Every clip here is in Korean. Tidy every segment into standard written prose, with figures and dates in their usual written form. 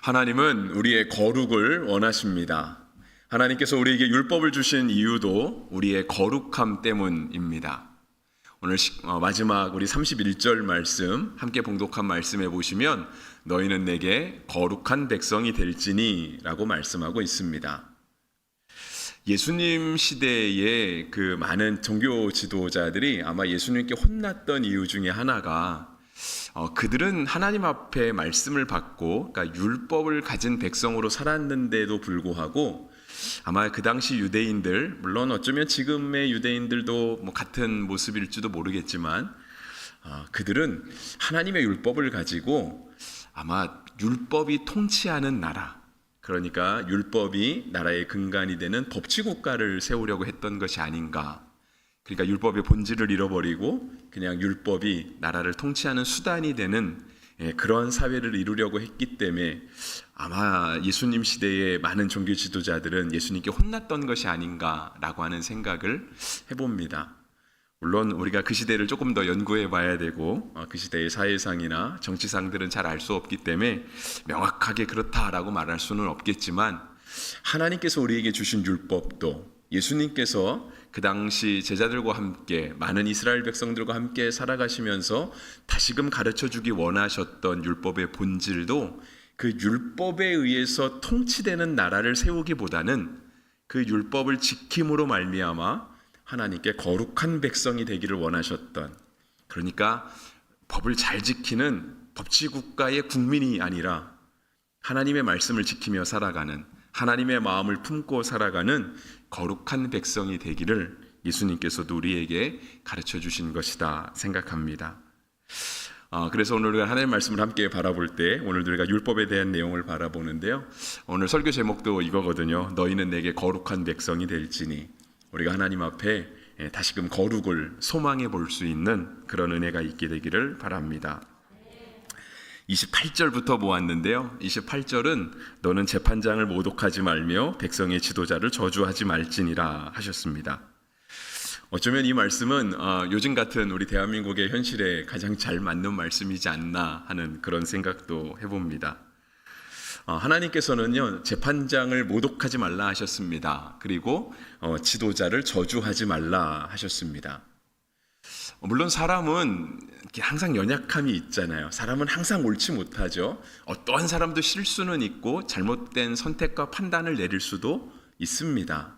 하나님은 우리의 거룩을 원하십니다. 하나님께서 우리에게 율법을 주신 이유도 우리의 거룩함 때문입니다. 오늘 마지막 우리 31절 말씀 함께 봉독한 말씀에 보시면 너희는 내게 거룩한 백성이 될지니 라고 말씀하고 있습니다. 예수님 시대에 그 많은 종교 지도자들이 아마 예수님께 혼났던 이유 중에 하나가 그들은 하나님 앞에 말씀을 받고 그러니까 율법을 가진 백성으로 살았는데도 불구하고 아마 그 당시 유대인들, 물론 어쩌면 지금의 유대인들도 뭐 같은 모습일지도 모르겠지만 그들은 하나님의 율법을 가지고 아마 율법이 통치하는 나라, 그러니까 율법이 나라의 근간이 되는 법치국가를 세우려고 했던 것이 아닌가. 그러니까 율법의 본질을 잃어버리고 그냥 율법이 나라를 통치하는 수단이 되는 그런 사회를 이루려고 했기 때문에 아마 예수님 시대의 많은 종교 지도자들은 예수님께 혼났던 것이 아닌가라고 하는 생각을 해봅니다. 물론 우리가 그 시대를 조금 더 연구해 봐야 되고 그 시대의 사회상이나 정치상들은 잘 알 수 없기 때문에 명확하게 그렇다라고 말할 수는 없겠지만 하나님께서 우리에게 주신 율법도 예수님께서 그 당시 제자들과 함께 많은 이스라엘 백성들과 함께 살아가시면서 다시금 가르쳐주기 원하셨던 율법의 본질도 그 율법에 의해서 통치되는 나라를 세우기보다는 그 율법을 지킴으로 말미암아 하나님께 거룩한 백성이 되기를 원하셨던, 그러니까 법을 잘 지키는 법치국가의 국민이 아니라 하나님의 말씀을 지키며 살아가는, 하나님의 마음을 품고 살아가는 거룩한 백성이 되기를 예수님께서도 우리에게 가르쳐 주신 것이다 생각합니다. 그래서 오늘 우리가 하나님의 말씀을 함께 바라볼 때 오늘 우리가 율법에 대한 내용을 바라보는데요. 오늘 설교 제목도 이거거든요. 너희는 내게 거룩한 백성이 될지니. 우리가 하나님 앞에 다시금 거룩을 소망해 볼 수 있는 그런 은혜가 있게 되기를 바랍니다. 28절부터 보았는데요. 28절은 너는 재판장을 모독하지 말며 백성의 지도자를 저주하지 말지니라 하셨습니다. 어쩌면 이 말씀은 요즘 같은 우리 대한민국의 현실에 가장 잘 맞는 말씀이지 않나 하는 그런 생각도 해봅니다. 하나님께서는요, 재판장을 모독하지 말라 하셨습니다. 그리고 지도자를 저주하지 말라 하셨습니다. 물론 사람은 항상 연약함이 있잖아요. 사람은 항상 옳지 못하죠. 어떠한 사람도 실수는 있고 잘못된 선택과 판단을 내릴 수도 있습니다.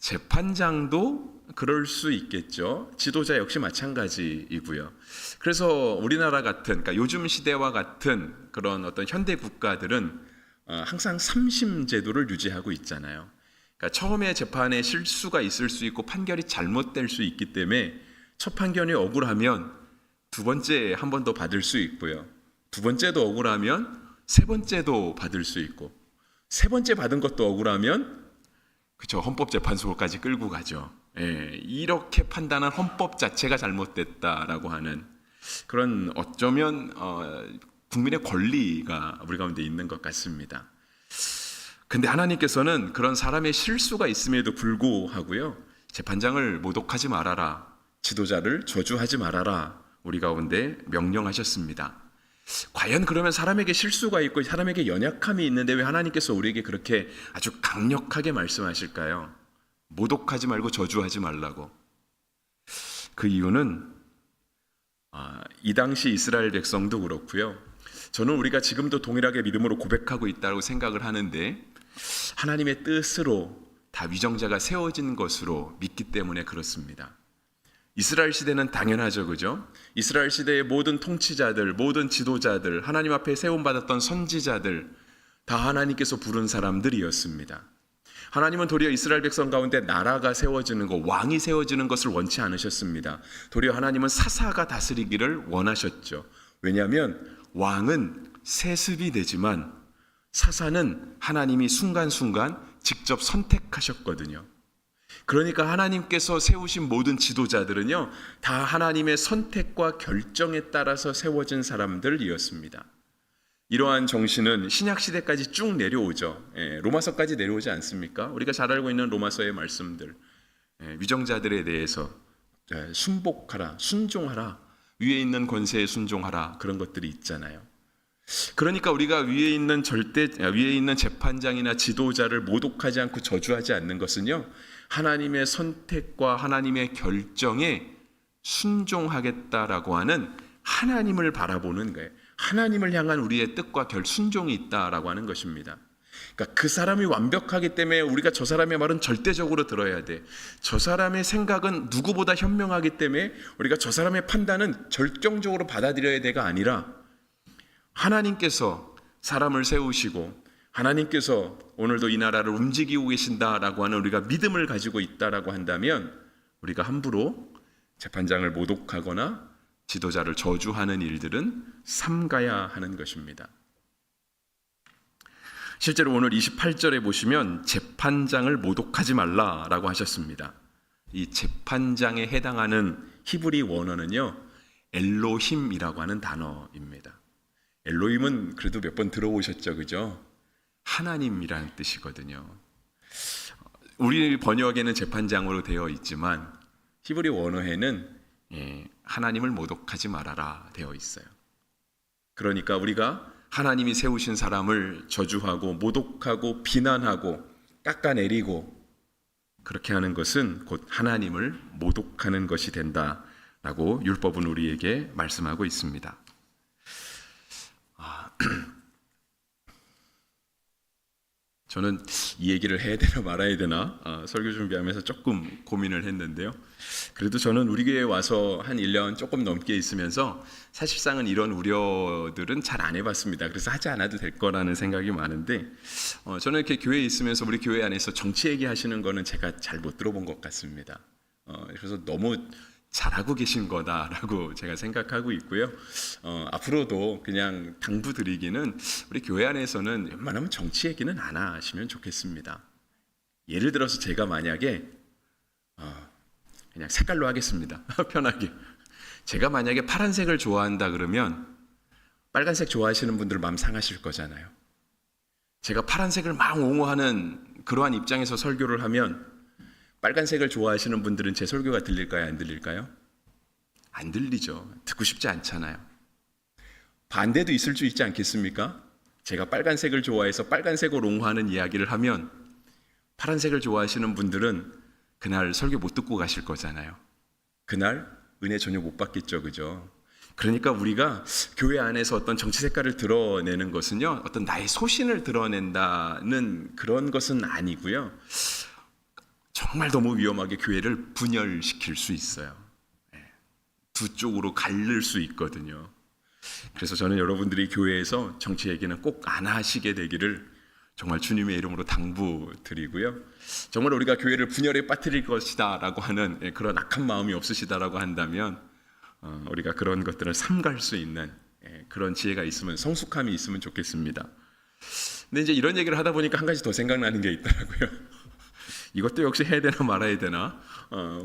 재판장도 그럴 수 있겠죠. 지도자 역시 마찬가지이고요. 그래서 우리나라 같은, 그러니까 요즘 시대와 같은 그런 어떤 현대 국가들은 항상 삼심 제도를 유지하고 있잖아요. 그러니까 처음에 재판에 실수가 있을 수 있고 판결이 잘못될 수 있기 때문에 첫 판결이 억울하면 두 번째 한 번 더 받을 수 있고요. 두 번째도 억울하면 세 번째도 받을 수 있고, 세 번째 받은 것도 억울하면 그렇죠, 헌법재판소까지 끌고 가죠. 이렇게 판단한 헌법 자체가 잘못됐다라고 하는 그런 어쩌면 국민의 권리가 우리 가운데 있는 것 같습니다. 근데 하나님께서는 그런 사람의 실수가 있음에도 불구하고요, 재판장을 모독하지 말아라, 지도자를 저주하지 말아라 우리 가운데 명령하셨습니다. 과연 그러면 사람에게 실수가 있고 사람에게 연약함이 있는데 왜 하나님께서 우리에게 그렇게 아주 강력하게 말씀하실까요? 모독하지 말고 저주하지 말라고. 그 이유는 이 당시 이스라엘 백성도 그렇고요, 저는 우리가 지금도 동일하게 믿음으로 고백하고 있다고 생각을 하는데 하나님의 뜻으로 다 위정자가 세워진 것으로 믿기 때문에 그렇습니다. 이스라엘 시대는 당연하죠, 그죠? 이스라엘 시대의 모든 통치자들, 모든 지도자들, 하나님 앞에 세움받았던 선지자들 다 하나님께서 부른 사람들이었습니다. 하나님은 도리어 이스라엘 백성 가운데 나라가 세워지는 것, 왕이 세워지는 것을 원치 않으셨습니다. 도리어 하나님은 사사가 다스리기를 원하셨죠. 왜냐하면 왕은 세습이 되지만 사사는 하나님이 순간순간 직접 선택하셨거든요. 그러니까 하나님께서 세우신 모든 지도자들은요, 다 하나님의 선택과 결정에 따라서 세워진 사람들이었습니다. 이러한 정신은 신약시대까지 쭉 내려오죠. 로마서까지 내려오지 않습니까? 우리가 잘 알고 있는 로마서의 말씀들, 위정자들에 대해서 순복하라, 순종하라, 위에 있는 권세에 순종하라, 그런 것들이 있잖아요. 그러니까 우리가 위에 있는 재판장이나 지도자를 모독하지 않고 저주하지 않는 것은요, 하나님의 선택과 하나님의 결정에 순종하겠다라고 하는 하나님을 바라보는 거예요. 하나님을 향한 우리의 뜻과 순종이 있다라고 하는 것입니다. 그러니까 그 사람이 완벽하기 때문에 우리가 저 사람의 말은 절대적으로 들어야 돼. 저 사람의 생각은 누구보다 현명하기 때문에 우리가 저 사람의 판단은 절정적으로 받아들여야 돼가 아니라, 하나님께서 사람을 세우시고 하나님께서 오늘도 이 나라를 움직이고 계신다라고 하는 우리가 믿음을 가지고 있다라고 한다면, 우리가 함부로 재판장을 모독하거나 지도자를 저주하는 일들은 삼가야 하는 것입니다. 실제로 오늘 28절에 보시면 재판장을 모독하지 말라라고 하셨습니다. 이 재판장에 해당하는 히브리 원어는요, 엘로힘이라고 하는 단어입니다. 엘로힘은 그래도 몇 번 들어오셨죠, 그죠? 하나님이라는 뜻이거든요. 우리 번역에는 재판장으로 되어 있지만 히브리 원어에는 하나님을 모독하지 말아라 되어 있어요. 그러니까 우리가 하나님이 세우신 사람을 저주하고 모독하고 비난하고 깎아내리고 그렇게 하는 것은 곧 하나님을 모독하는 것이 된다라고 율법은 우리에게 말씀하고 있습니다. 저는 이 얘기를 해야 되나 말아야 되나 설교 준비하면서 조금 고민을 했는데요. 그래도 저는 우리 교회에 와서 한 1년 조금 넘게 있으면서 사실상은 이런 우려들은 잘 안 해봤습니다. 그래서 하지 않아도 될 거라는 생각이 많은데, 저는 이렇게 교회에 있으면서 우리 교회 안에서 정치 얘기하시는 거는 제가 잘 못 들어본 것 같습니다. 그래서 너무 잘하고 계신 거다라고 제가 생각하고 있고요. 앞으로도 그냥 당부드리기는 우리 교회 안에서는 웬만하면 정치 얘기는 안 하시면 좋겠습니다. 예를 들어서 제가 만약에 그냥 색깔로 하겠습니다. 편하게. 제가 만약에 파란색을 좋아한다 그러면 빨간색 좋아하시는 분들 마음 상하실 거잖아요. 제가 파란색을 막 옹호하는 그러한 입장에서 설교를 하면 빨간색을 좋아하시는 분들은 제 설교가 들릴까요? 안 들릴까요? 안 들리죠. 듣고 싶지 않잖아요. 반대도 있을 수 있지 않겠습니까? 제가 빨간색을 좋아해서 빨간색을 옹호하는 이야기를 하면 파란색을 좋아하시는 분들은 그날 설교 못 듣고 가실 거잖아요. 그날 은혜 전혀 못 받겠죠, 그죠? 그러니까 우리가 교회 안에서 어떤 정치 색깔을 드러내는 것은요, 어떤 나의 소신을 드러낸다는 그런 것은 아니고요. 정말 너무 위험하게 교회를 분열시킬 수 있어요. 두 쪽으로 갈릴 수 있거든요. 그래서 저는 여러분들이 교회에서 정치 얘기는 꼭 안 하시게 되기를 정말 주님의 이름으로 당부드리고요. 정말 우리가 교회를 분열에 빠뜨릴 것이다라고 하는 그런 악한 마음이 없으시다라고 한다면 우리가 그런 것들을 삼갈 수 있는 그런 지혜가 있으면, 성숙함이 있으면 좋겠습니다. 근데 이제 이런 얘기를 하다 보니까 한 가지 더 생각나는 게 있더라고요. 이것도 역시 해야 되나 말아야 되나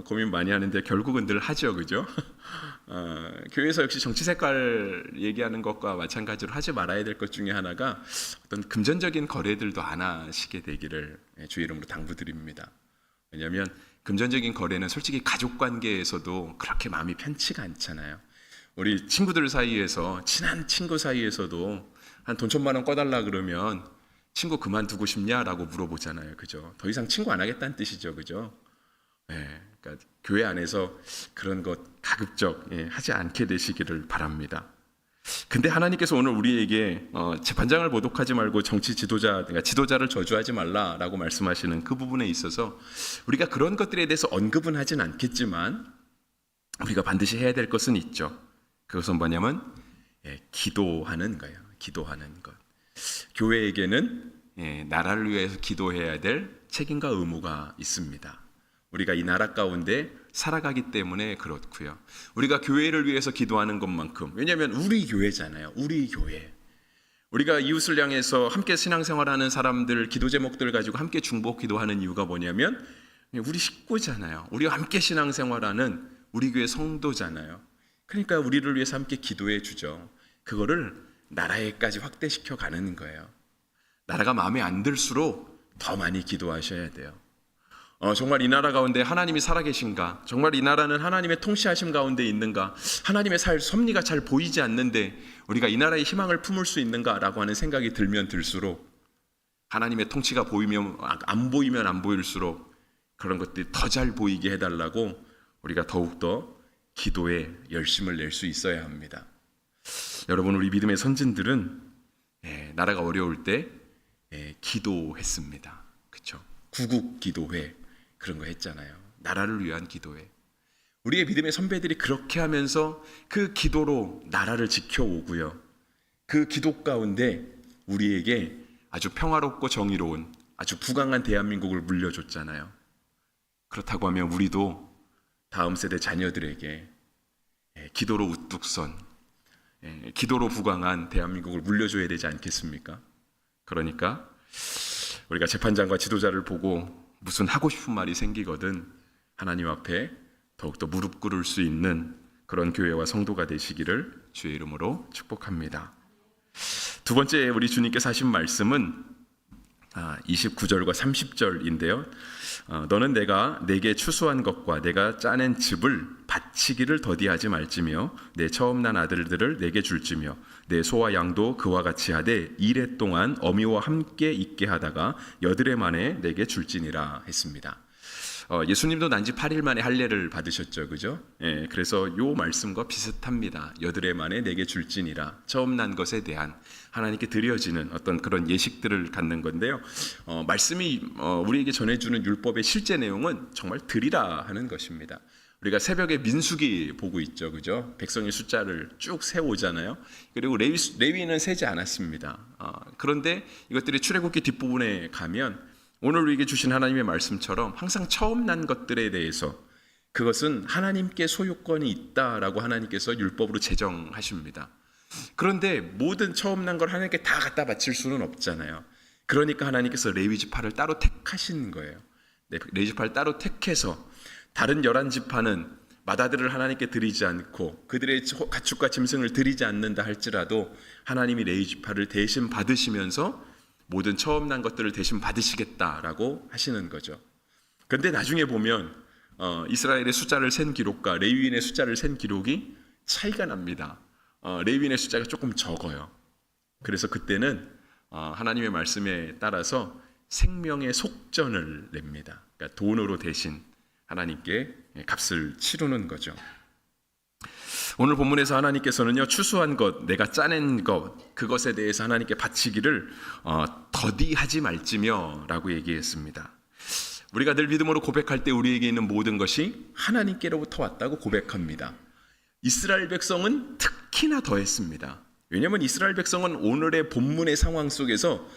고민 많이 하는데 결국은 늘 하죠, 그죠? 교회에서 역시 정치 색깔 얘기하는 것과 마찬가지로 하지 말아야 될 것 중에 하나가 어떤 금전적인 거래들도 안 하시게 되기를 주 이름으로 당부드립니다. 왜냐하면 금전적인 거래는 솔직히 가족 관계에서도 그렇게 마음이 편치가 않잖아요. 우리 친구들 사이에서, 친한 친구 사이에서도 한 돈 1,000만 원 꺼달라 그러면 친구 그만두고 싶냐라고 물어보잖아요, 그죠? 더 이상 친구 안 하겠다는 뜻이죠, 그죠? 그러니까 교회 안에서 그런 것 가급적 하지 않게 되시기를 바랍니다. 근데 하나님께서 오늘 우리에게 재판장을 모독하지 말고 정치 그러니까 지도자를 저주하지 말라라고 말씀하시는 그 부분에 있어서 우리가 그런 것들에 대해서 언급은 하진 않겠지만 우리가 반드시 해야 될 것은 있죠. 그것은 뭐냐면 기도하는 거예요. 기도하는 것. 교회에게는 나라를 위해서 기도해야 될 책임과 의무가 있습니다. 우리가 이 나라 가운데 살아가기 때문에 그렇고요. 우리가 교회를 위해서 기도하는 것만큼, 왜냐하면 우리 교회잖아요. 우리 교회. 우리가 이웃을 향해서 함께 신앙생활하는 사람들 기도 제목들 가지고 함께 중보 기도하는 이유가 뭐냐면 우리 식구잖아요. 우리와 함께 신앙생활하는 우리 교회 성도잖아요. 그러니까 우리를 위해서 함께 기도해 주죠. 그거를 나라에까지 확대시켜 가는 거예요. 나라가 마음에 안 들수록 더 많이 기도하셔야 돼요. 정말 이 나라 가운데 하나님이 살아계신가? 정말 이 나라는 하나님의 통치하심 가운데 있는가? 하나님의 섭리가 잘 보이지 않는데 우리가 이 나라의 희망을 품을 수 있는가라고 하는 생각이 들면 들수록, 하나님의 통치가 보이면 안 보이면 안 보일수록 그런 것들이 더 잘 보이게 해달라고 우리가 더욱더 기도에 열심을 낼 수 있어야 합니다. 여러분, 우리 믿음의 선진들은 나라가 어려울 때 기도했습니다. 그렇죠? 구국 기도회 그런 거 했잖아요. 나라를 위한 기도회. 우리의 믿음의 선배들이 그렇게 하면서 그 기도로 나라를 지켜오고요. 그 기도 가운데 우리에게 아주 평화롭고 정의로운 아주 부강한 대한민국을 물려줬잖아요. 그렇다고 하면 우리도 다음 세대 자녀들에게 기도로 우뚝 선, 기도로 부강한 대한민국을 물려줘야 되지 않겠습니까? 그러니까 우리가 재판장과 지도자를 보고 무슨 하고 싶은 말이 생기거든 하나님 앞에 더욱더 무릎 꿇을 수 있는 그런 교회와 성도가 되시기를 주의 이름으로 축복합니다. 두 번째 우리 주님께서 하신 말씀은 29절과 30절인데요. 너는 내게 추수한 것과 내가 짜낸 즙을 바치기를 더디하지 말지며 내 처음 난 아들들을 내게 줄지며 내 소와 양도 그와 같이 하되 이레 동안 어미와 함께 있게 하다가 여드레 만에 내게 줄지니라 했습니다. 예수님도 난지 8일 만에 할례를 받으셨죠, 그죠? 그래서 요 말씀과 비슷합니다. 여드레 만에 내게 줄지니라. 처음 난 것에 대한 하나님께 드려지는 어떤 그런 예식들을 갖는 건데요. 말씀이 우리에게 전해주는 율법의 실제 내용은 정말 드리라 하는 것입니다. 우리가 새벽에 민수기 보고 있죠, 그죠? 백성의 숫자를 쭉 세오잖아요. 그리고 레위는 세지 않았습니다. 그런데 이것들이 출애굽기 뒷부분에 가면 오늘 우리에게 주신 하나님의 말씀처럼 항상 처음 난 것들에 대해서 그것은 하나님께 소유권이 있다라고 하나님께서 율법으로 제정하십니다. 그런데 모든 처음 난 걸 하나님께 다 갖다 바칠 수는 없잖아요. 그러니까 하나님께서 레위 지파를 따로 택하신 거예요. 레위 지파를 따로 택해서 다른 11지파는 맏아들을 하나님께 드리지 않고 그들의 가축과 짐승을 드리지 않는다 할지라도 하나님이 레위 지파를 대신 받으시면서 모든 처음 난 것들을 대신 받으시겠다라고 하시는 거죠. 그런데 나중에 보면 이스라엘의 숫자를 센 기록과 레위인의 숫자를 센 기록이 차이가 납니다. 레위인의 숫자가 조금 적어요. 그래서 그때는 하나님의 말씀에 따라서 생명의 속전을 냅니다. 그러니까 돈으로 대신 하나님께 값을 치르는 거죠. 오늘 본문에서 하나님께서는요, 추수한 것, 내가 짜낸 것, 그것에 대해서 하나님께 바치기를 더디하지 말지며 라고 얘기했습니다. 우리가 늘 믿음으로 고백할 때 우리에게 있는 모든 것이 하나님께로부터 왔다고 고백합니다. 이스라엘 백성은 특히나 더했습니다. 왜냐하면 이스라엘 백성은 오늘의 본문의 상황 속에서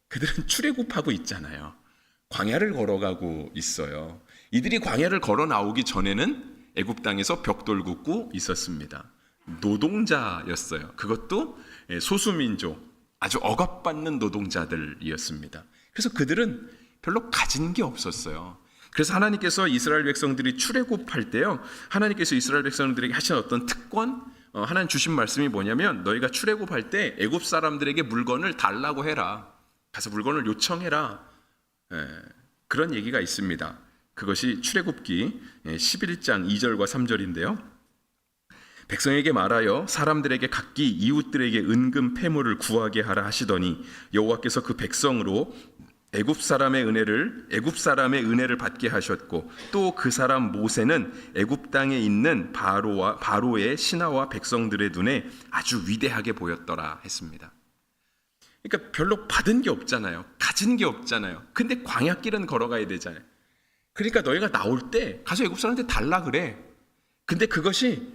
그들은 출애굽하고 있잖아요. 광야를 걸어가고 있어요. 이들이 광야를 걸어 나오기 전에는 애굽 땅에서 벽돌 굽고 있었습니다. 노동자였어요. 그것도 소수민족, 아주 억압받는 노동자들이었습니다. 그래서 그들은 별로 가진 게 없었어요. 그래서 하나님께서 이스라엘 백성들이 출애굽할 때요, 하나님께서 이스라엘 백성들에게 하신 어떤 특권, 하나님 주신 말씀이 뭐냐면 너희가 출애굽할 때 애굽 사람들에게 물건을 달라고 해라. 가서 물건을 요청해라. 그런 얘기가 있습니다. 그것이 출애굽기 11장 2절과 3절인데요. 백성에게 말하여 사람들에게 각기 이웃들에게 은금 패물을 구하게 하라 하시더니 여호와께서 그 백성으로 애굽 사람의 은혜를 받게 하셨고 또 그 사람 모세는 애굽 땅에 있는 바로의 신하와 백성들의 눈에 아주 위대하게 보였더라 했습니다. 그러니까 별로 받은 게 없잖아요. 가진 게 없잖아요. 근데 광야길은 걸어가야 되잖아요. 그러니까 너희가 나올 때 가서 애굽 사람한테 달라 그래. 근데 그것이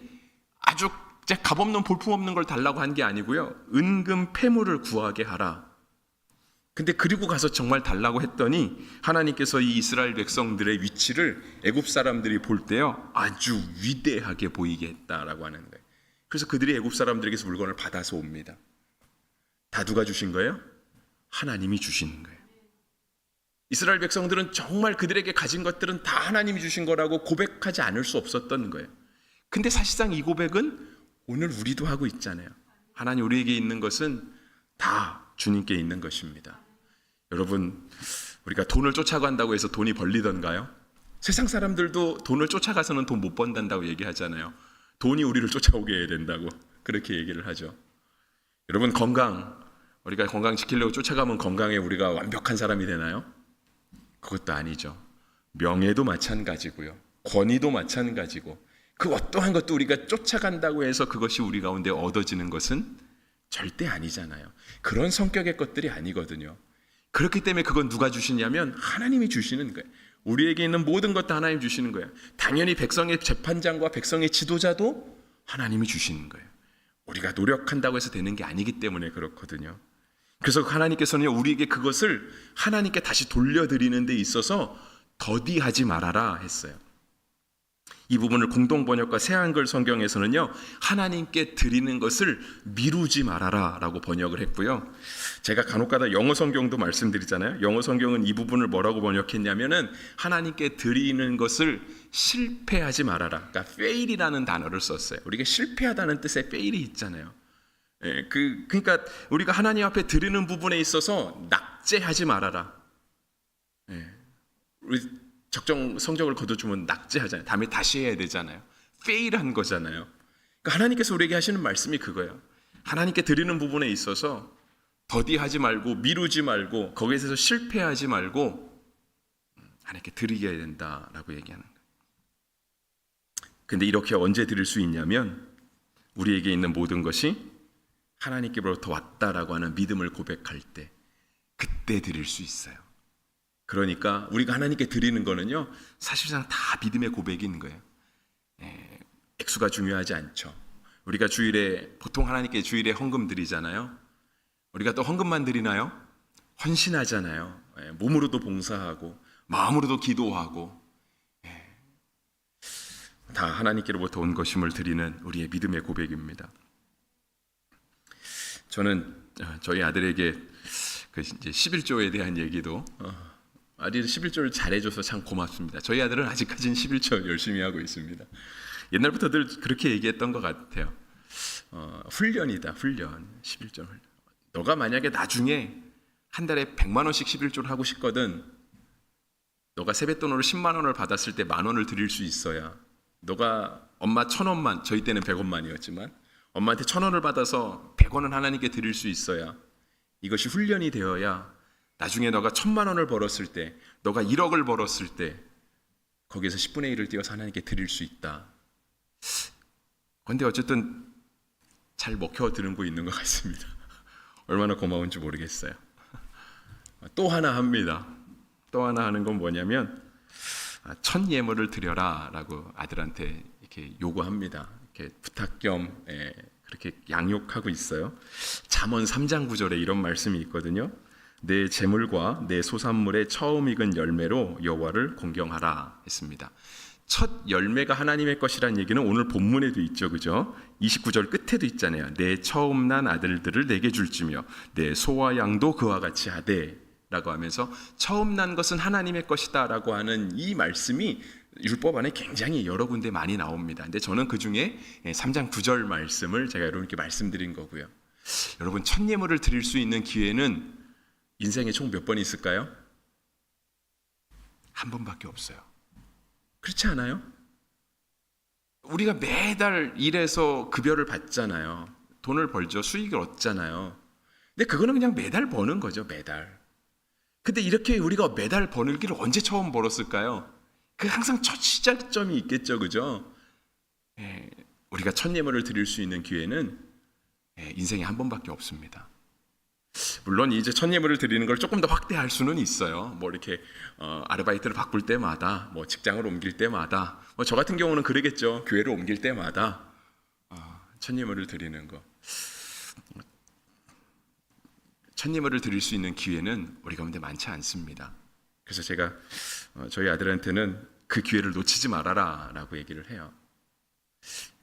아주 값없는 볼품없는 걸 달라고 한 게 아니고요. 은금 패물을 구하게 하라. 근데 그리고 가서 정말 달라고 했더니 하나님께서 이 이스라엘 백성들의 위치를 애굽 사람들이 볼 때요, 아주 위대하게 보이게 했다라고 하는 거예요. 그래서 그들이 애굽 사람들에게서 물건을 받아서 옵니다. 다 누가 주신 거예요? 하나님이 주시는 거예요. 이스라엘 백성들은 정말 그들에게 가진 것들은 다 하나님이 주신 거라고 고백하지 않을 수 없었던 거예요. 근데 사실상 이 고백은 오늘 우리도 하고 있잖아요. 하나님 우리에게 있는 것은 다 주님께 있는 것입니다. 여러분, 우리가 돈을 쫓아간다고 해서 돈이 벌리던가요? 세상 사람들도 돈을 쫓아가서는 돈 못 번다고 얘기하잖아요. 돈이 우리를 쫓아오게 해야 된다고 그렇게 얘기를 하죠. 여러분, 건강, 우리가 건강 지키려고 쫓아가면 건강에 우리가 완벽한 사람이 되나요? 그것도 아니죠. 명예도 마찬가지고요. 권위도 마찬가지고, 그 어떠한 것도 우리가 쫓아간다고 해서 그것이 우리 가운데 얻어지는 것은 절대 아니잖아요. 그런 성격의 것들이 아니거든요. 그렇기 때문에 그건 누가 주시냐면 하나님이 주시는 거예요. 우리에게 있는 모든 것도 하나님 주시는 거예요. 당연히 백성의 재판장과 백성의 지도자도 하나님이 주시는 거예요. 우리가 노력한다고 해서 되는 게 아니기 때문에 그렇거든요. 그래서 하나님께서는 우리에게 그것을 하나님께 다시 돌려드리는 데 있어서 더디하지 말아라 했어요. 이 부분을 공동번역과 새한글 성경에서는요, 하나님께 드리는 것을 미루지 말아라 라고 번역을 했고요. 제가 간혹가다 영어 성경도 말씀드리잖아요. 영어 성경은 이 부분을 뭐라고 번역했냐면은 하나님께 드리는 것을 실패하지 말아라, 그러니까 fail이라는 단어를 썼어요. 우리가 실패하다는 뜻의 fail이 있잖아요. 그러니까 우리가 하나님 앞에 드리는 부분에 있어서 낙제하지 말아라. 우리 적정 성적을 거둬주면 낙제하잖아요. 다음에 다시 해야 되잖아요. 페일한 거잖아요. 그러니까 하나님께서 우리에게 하시는 말씀이 그거예요. 하나님께 드리는 부분에 있어서 더디하지 말고 미루지 말고 거기에서 실패하지 말고 하나님께 드리게 된다라고 얘기하는 거예요. 근데 이렇게 언제 드릴 수 있냐면 우리에게 있는 모든 것이 하나님께로부터 왔다라고 하는 믿음을 고백할 때, 그때 드릴 수 있어요. 그러니까 우리가 하나님께 드리는 거는요, 사실상 다 믿음의 고백인 거예요. 액수가 중요하지 않죠. 우리가 주일에 보통 하나님께 주일에 헌금 드리잖아요. 우리가 또 헌금만 드리나요? 헌신하잖아요. 몸으로도 봉사하고 마음으로도 기도하고, 다 하나님께로부터 온 것임을 드리는 우리의 믿음의 고백입니다. 저는 저희 아들에게 그 이제 11조에 대한 얘기도 아들이 11조를 잘해줘서 참 고맙습니다. 저희 아들은 아직까지는 11조 열심히 하고 있습니다. 옛날부터 늘 그렇게 얘기했던 것 같아요. 훈련이다, 훈련. 11조 훈련. 너가 만약에 나중에 한 달에 100만 원씩 11조를 하고 싶거든, 너가 세뱃돈으로 10만 원을 받았을 때 10,000원을 드릴 수 있어야, 너가 엄마 1,000원만, 저희 때는 100원만이었지만 엄마한테 1,000원을 받아서 100원은 하나님께 드릴 수 있어야, 이것이 훈련이 되어야 나중에 너가 1,000만 원을 벌었을 때, 너가 1억을 벌었을 때 거기에서 10분의 1을 띄워서 하나님께 드릴 수 있다. 그런데 어쨌든 잘 먹혀들고 있는 것 같습니다. 얼마나 고마운지 모르겠어요. 또 하나 합니다. 또 하나 하는 건 뭐냐면 첫 예물을 드려라 라고 아들한테 이렇게 요구합니다. 이렇게 부탁 겸 그렇게 양육하고 있어요. 잠언 3장 9절에 이런 말씀이 있거든요. 내 재물과 내 소산물의 처음 익은 열매로 여호와를 공경하라 했습니다. 첫 열매가 하나님의 것이란 얘기는 오늘 본문에도 있죠, 그죠? 29절 끝에도 있잖아요. 내 처음 난 아들들을 내게 줄지며 내 소와 양도 그와 같이 하되 라고 하면서 처음 난 것은 하나님의 것이다 라고 하는 이 말씀이 율법 안에 굉장히 여러 군데 많이 나옵니다. 근데 저는 그 중에 3장 9절 말씀을 제가 여러분께 말씀드린 거고요. 여러분, 첫 예물을 드릴 수 있는 기회는 인생에 총 몇 번 있을까요? 한 번밖에 없어요. 그렇지 않아요? 우리가 매달 일해서 급여를 받잖아요. 돈을 벌죠. 수익을 얻잖아요. 근데 그거는 그냥 매달 버는 거죠. 매달. 근데 이렇게 우리가 매달 버는 길을 언제 처음 벌었을까요? 그 항상 첫 시작점이 있겠죠. 그죠? 우리가 첫 예물을 드릴 수 있는 기회는 인생에 한 번밖에 없습니다. 물론 이제 첫 예물을 드리는 걸 조금 더 확대할 수는 있어요. 뭐 이렇게 아르바이트를 바꿀 때마다, 뭐 직장을 옮길 때마다, 뭐 저 같은 경우는 그러겠죠. 교회를 옮길 때마다 첫 예물을 드리는 거. 첫 예물을 드릴 수 있는 기회는 우리 가운데 많지 않습니다. 그래서 제가 저희 아들한테는 그 기회를 놓치지 말아라 라고 얘기를 해요.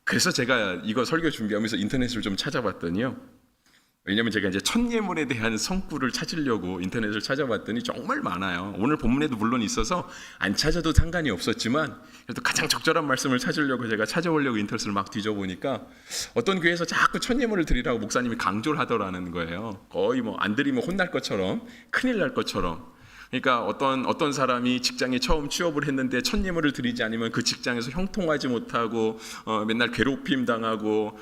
그래서 제가 이거 설교 준비하면서 인터넷을 좀 찾아봤더니요, 왜냐하면 제가 이제 첫 예물에 대한 성구를 찾으려고 인터넷을 찾아봤더니 정말 많아요. 오늘 본문에도 물론 있어서 안 찾아도 상관이 없었지만 그래도 가장 적절한 말씀을 찾으려고 제가 찾아보려고 인터넷을 막 뒤져보니까 어떤 교회에서 자꾸 첫 예물을 드리라고 목사님이 강조를 하더라는 거예요. 거의 뭐 안 드리면 혼날 것처럼, 큰일 날 것처럼. 그러니까 어떤 사람이 직장에 처음 취업을 했는데 첫 예물을 드리지 않으면 그 직장에서 형통하지 못하고 맨날 괴롭힘 당하고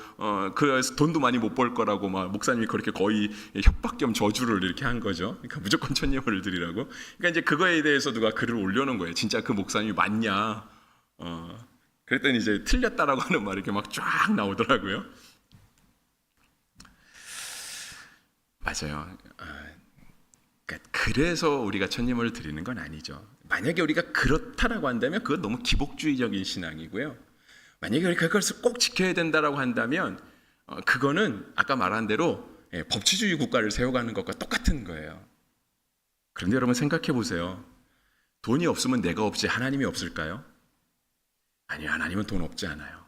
그래서 돈도 많이 못 벌 거라고 막 목사님이 그렇게 거의 협박 겸 저주를 이렇게 한 거죠. 그러니까 무조건 첫 예물을 드리라고. 그러니까 이제 그거에 대해서 누가 글을 올려놓은 거예요. 진짜 그 목사님이 맞냐? 그랬더니 이제 틀렸다라고 하는 말이 이렇게 막 쫙 나오더라고요. 맞아요. 그러니까 그래서 우리가 첫 예물을 드리는 건 아니죠. 만약에 우리가 그렇다라고 한다면 그건 너무 기복주의적인 신앙이고요. 만약에 우리가 그것을 꼭 지켜야 된다라고 한다면 그거는 아까 말한 대로 법치주의 국가를 세워가는 것과 똑같은 거예요. 그런데 여러분 생각해 보세요. 돈이 없으면 내가 없지 하나님이 없을까요? 아니요, 하나님은 돈 없지 않아요.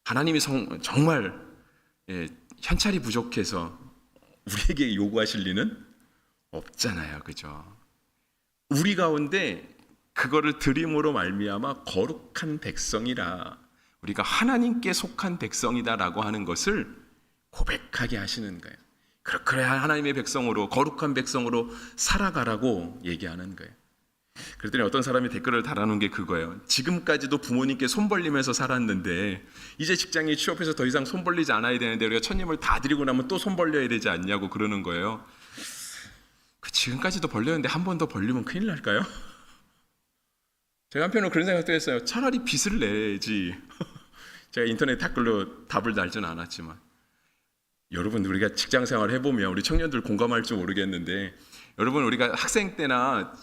하나님이 정말 현찰이 부족해서 우리에게 요구하실 리는 없잖아요, 그죠? 우리 가운데 그거를 드림으로 말미암아 거룩한 백성이라, 우리가 하나님께 속한 백성이다라고 하는 것을 고백하게 하시는 거예요. 그래 하나님의 백성으로, 거룩한 백성으로 살아가라고 얘기하는 거예요. 그랬더니 어떤 사람이 댓글을 달아놓은 게 그거예요. 지금까지도 부모님께 손 벌리면서 살았는데 이제 직장에 취업해서 더 이상 손 벌리지 않아야 되는데 우리가 첫 예물 다 드리고 나면 또 손 벌려야 되지 않냐고 그러는 거예요. 지금까지도 벌렸는데 한 번 더 벌리면 큰일 날까요? 제가 한편으로 그런 생각도 했어요. 차라리 빚을 내지. 제가 인터넷 댓글로 답을 달지는 않았지만, 여러분 우리가 직장 생활 해보면 우리 청년들 공감할지 모르겠는데, 여러분 우리가 학생 때나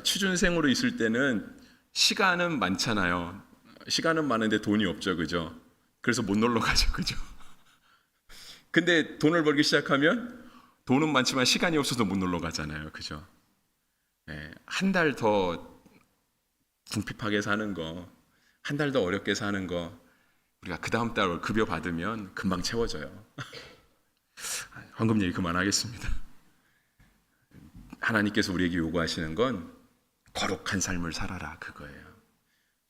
취준생으로 있을 때는 시간은 많잖아요. 시간은 많은데 돈이 없죠, 그죠? 그래서 못 놀러 가죠, 그죠? 근데 돈을 벌기 시작하면 돈은 많지만 시간이 없어서 못 놀러 가잖아요, 그죠? 한 달 더 궁핍하게 사는 거, 한 달 더 어렵게 사는 거, 우리가 그 다음 달 급여 받으면 금방 채워져요. 황금 얘기 그만하겠습니다. 하나님께서 우리에게 요구하시는 건 거룩한 삶을 살아라, 그거예요.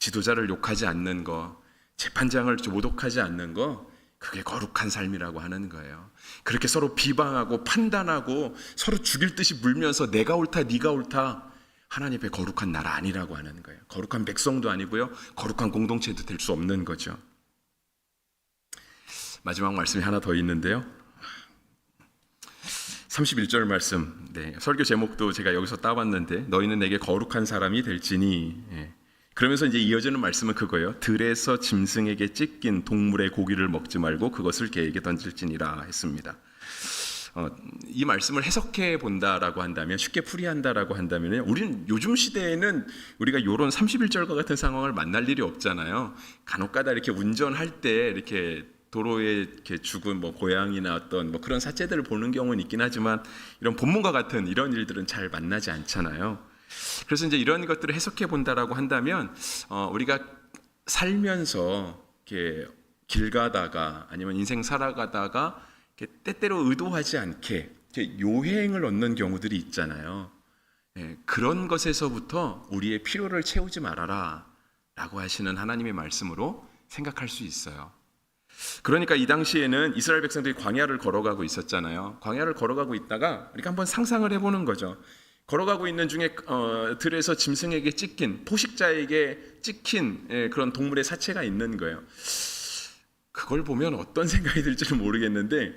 지도자를 욕하지 않는 거, 재판장을 모독하지 않는 거, 그게 거룩한 삶이라고 하는 거예요. 그렇게 서로 비방하고 판단하고 서로 죽일 듯이 물면서 내가 옳다 네가 옳다, 하나님 앞에 거룩한 나라 아니라고 하는 거예요. 거룩한 백성도 아니고요, 거룩한 공동체도 될 수 없는 거죠. 마지막 말씀이 하나 더 있는데요, 31절 말씀, 설교 제목도 제가 여기서 따봤는데, 너희는 내게 거룩한 사람이 될지니. 그러면서 이제 이어지는 말씀은 그거예요. 들에서 짐승에게 찢긴 동물의 고기를 먹지 말고 그것을 개에게 던질지니라 했습니다. 이 말씀을 해석해 본다라고 한다면, 쉽게 풀이한다라고 한다면, 우리는 요즘 시대에는 우리가 이런 31절과 같은 상황을 만날 일이 없잖아요. 간혹가다 이렇게 운전할 때 이렇게 도로에 이렇게 죽은 고양이나 어떤 그런 사체들을 보는 경우는 있긴 하지만, 이런 본문과 같은 이런 일들은 잘 만나지 않잖아요. 그래서 이제 이런 것들을 해석해 본다라고 한다면, 우리가 살면서 이렇게 길 가다가 아니면 인생 살아가다가 이렇게 때때로 의도하지 않게 이렇게 요행을 얻는 경우들이 있잖아요. 그런 것에서부터 우리의 필요를 채우지 말아라 라고 하시는 하나님의 말씀으로 생각할 수 있어요. 그러니까 이 당시에는 이스라엘 백성들이 광야를 걸어가고 있었잖아요. 광야를 걸어가고 있다가 이렇게 한번 상상을 해보는 거죠. 걸어가고 있는 중에 들에서 짐승에게 찢긴, 포식자에게 찍힌 그런 동물의 사체가 있는 거예요. 그걸 보면 어떤 생각이 들지는 모르겠는데,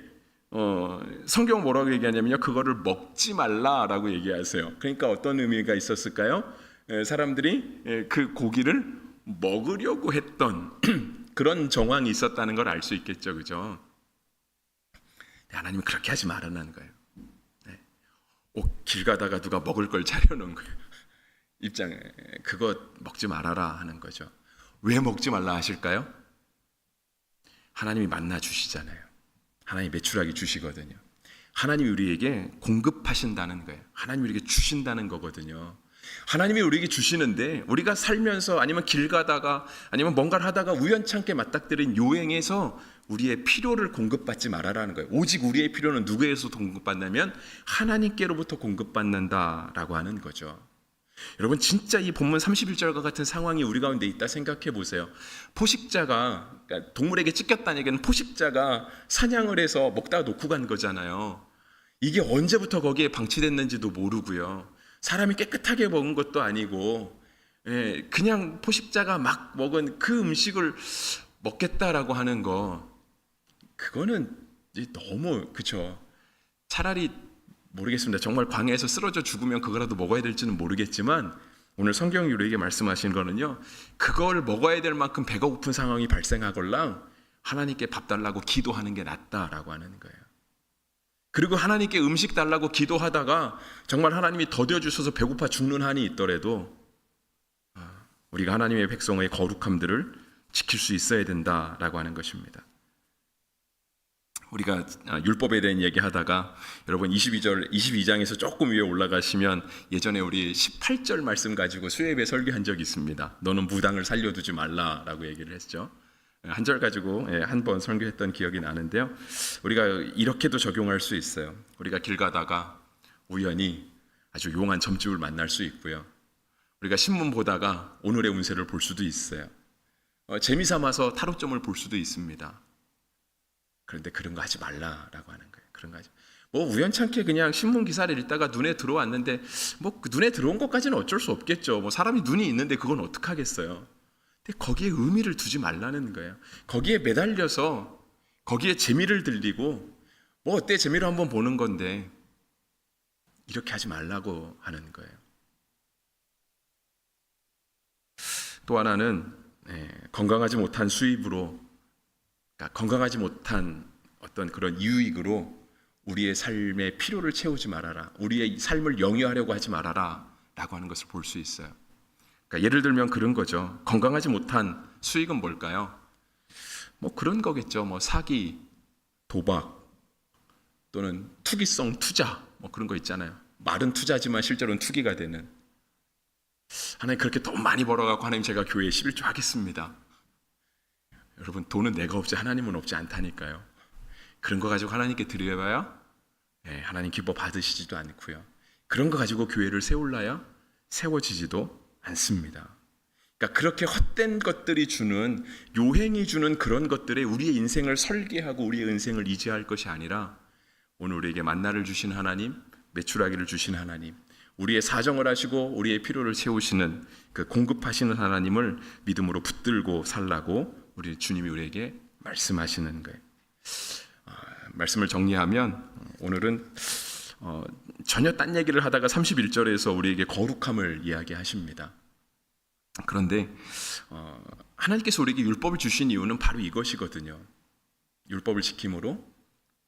성경은 뭐라고 얘기하냐면요, 그거를 먹지 말라라고 얘기하세요. 그러니까 어떤 의미가 있었을까요? 사람들이 그 고기를 먹으려고 했던 그런 정황이 있었다는 걸 알 수 있겠죠, 그죠? 하나님은 그렇게 하지 말라는 거예요. 길 가다가 누가 먹을 걸 차려놓은 거예요. 입장에 그거 먹지 말아라 하는 거죠. 왜 먹지 말라 하실까요? 하나님이 만나 주시잖아요. 하나님이 메추라기 주시거든요. 하나님이 우리에게 공급하신다는 거예요. 하나님이 우리에게 주신다는 거거든요. 하나님이 우리에게 주시는데, 우리가 살면서 아니면 길 가다가 아니면 뭔가를 하다가 우연찮게 맞닥뜨린 요행에서 우리의 필요를 공급받지 말아라는 거예요. 오직 우리의 필요는 누구에서 공급받냐면 하나님께로부터 공급받는다라고 하는 거죠. 여러분, 진짜 이 본문 31절과 같은 상황이 우리 가운데 있다 생각해 보세요. 포식자가, 그러니까 동물에게 찢겼다는 얘기는 포식자가 사냥을 해서 먹다가 놓고 간 거잖아요. 이게 언제부터 거기에 방치됐는지도 모르고요. 사람이 깨끗하게 먹은 것도 아니고 그냥 포식자가 막 먹은 그 음식을 먹겠다라고 하는 거, 그거는 너무 그쵸. 차라리 모르겠습니다. 정말 광야에서 쓰러져 죽으면 그거라도 먹어야 될지는 모르겠지만 오늘 성경이 우리에게 말씀하신 거는요, 그걸 먹어야 될 만큼 배가 고픈 상황이 발생하걸랑 하나님께 밥 달라고 기도하는 게 낫다라고 하는 거예요. 그리고 하나님께 음식 달라고 기도하다가 정말 하나님이 더뎌 주셔서 배고파 죽는 한이 있더라도 우리가 하나님의 백성의 거룩함들을 지킬 수 있어야 된다라고 하는 것입니다. 우리가 율법에 대한 얘기하다가 여러분 22장에서 조금 위에 올라가시면 예전에 우리 18절 말씀 가지고 수요예배 설교한 적이 있습니다. 너는 무당을 살려두지 말라라고 얘기를 했죠. 한 절 가지고 한 번 설교했던 기억이 나는데요. 우리가 이렇게도 적용할 수 있어요. 우리가 길 가다가 우연히 아주 용한 점집을 만날 수 있고요. 우리가 신문 보다가 오늘의 운세를 볼 수도 있어요. 재미삼아서 타로점을 볼 수도 있습니다. 그런데 그런 거 하지 말라라고 하는 거예요. 그런 거 하지. 뭐 우연찮게 그냥 신문 기사를 읽다가 눈에 들어왔는데 뭐 눈에 들어온 것까지는 어쩔 수 없겠죠. 뭐 사람이 눈이 있는데 그건 어떡하겠어요. 근데 거기에 의미를 두지 말라는 거예요. 거기에 매달려서 거기에 재미를 들리고 뭐 어때 재미로 한번 보는 건데 이렇게 하지 말라고 하는 거예요. 또 하나는 건강하지 못한 수입으로, 그러니까 건강하지 못한 어떤 그런 유익으로 우리의 삶의 필요를 채우지 말아라, 우리의 삶을 영위하려고 하지 말아라 라고 하는 것을 볼 수 있어요. 그러니까 예를 들면 그런 거죠. 건강하지 못한 수익은 뭘까요? 뭐 그런 거겠죠. 뭐 사기, 도박, 또는 투기성 투자, 뭐 그런 거 있잖아요. 말은 투자지만 실제로는 투기가 되는. 하나님 그렇게 돈 많이 벌어갖고 하나님 제가 교회에 11조 하겠습니다. 여러분 돈은 내가 없지 하나님은 없지 않다니까요. 그런 거 가지고 하나님께 드려봐야 하나님 기뻐 받으시지도 않고요. 그런 거 가지고 교회를 세울라야 세워지지도 않습니다. 그러니까 그렇게 헛된 것들이 주는, 요행이 주는 그런 것들에 우리의 인생을 설계하고 우리의 인생을 의지할 것이 아니라 오늘 우리에게 만나를 주신 하나님, 메추라기를 주신 하나님, 우리의 사정을 하시고 우리의 필요를 채우시는 그 공급하시는 하나님을 믿음으로 붙들고 살라고 우리 주님이 우리에게 말씀하시는 거예요. 말씀을 정리하면 오늘은 전혀 딴 얘기를 하다가 31절에서 우리에게 거룩함을 이야기하십니다. 그런데 하나님께서 우리에게 율법을 주신 이유는 바로 이것이거든요. 율법을 지킴으로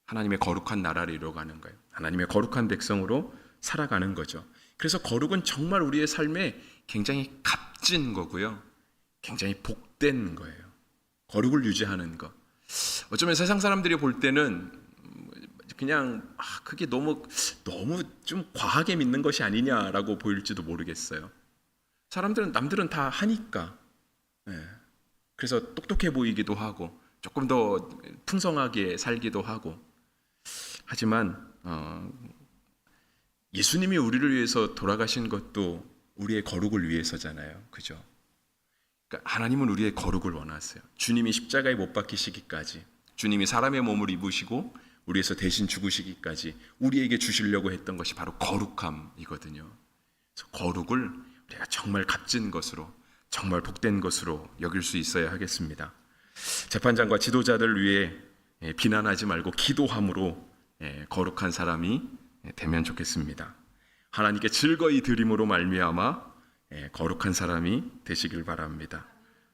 하나님의 거룩한 나라를 이루어가는 거예요. 하나님의 거룩한 백성으로 살아가는 거죠. 그래서 거룩은 정말 우리의 삶에 굉장히 값진 거고요. 굉장히 복된 거예요. 거룩을 유지하는 것. 어쩌면 세상 사람들이 볼 때는 그냥 그게 너무 좀 과하게 믿는 것이 아니냐라고 보일지도 모르겠어요. 남들은 다 하니까. 그래서 똑똑해 보이기도 하고 조금 더 풍성하게 살기도 하고. 하지만 예수님이 우리를 위해서 돌아가신 것도 우리의 거룩을 위해서잖아요. 그죠? 그러니까 하나님은 우리의 거룩을 원하세요. 주님이 십자가에 못 박히시기까지, 주님이 사람의 몸을 입으시고 우리에서 대신 죽으시기까지 우리에게 주시려고 했던 것이 바로 거룩함이거든요. 그래서 거룩을 우리가 정말 값진 것으로, 정말 복된 것으로 여길 수 있어야 하겠습니다. 재판장과 지도자들 위해 비난하지 말고 기도함으로 거룩한 사람이 되면 좋겠습니다. 하나님께 즐거이 드림으로 말미암아 거룩한 사람이 되시길 바랍니다.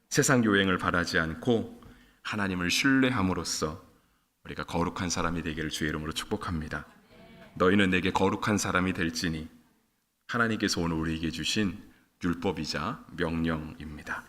세상 요행을 바라지 않고 하나님을 신뢰함으로써 우리가 거룩한 사람이 되기를 주의 이름으로 축복합니다. 너희는 내게 거룩한 사람이 될지니 하나님께서 오늘 우리에게 주신 율법이자 명령입니다.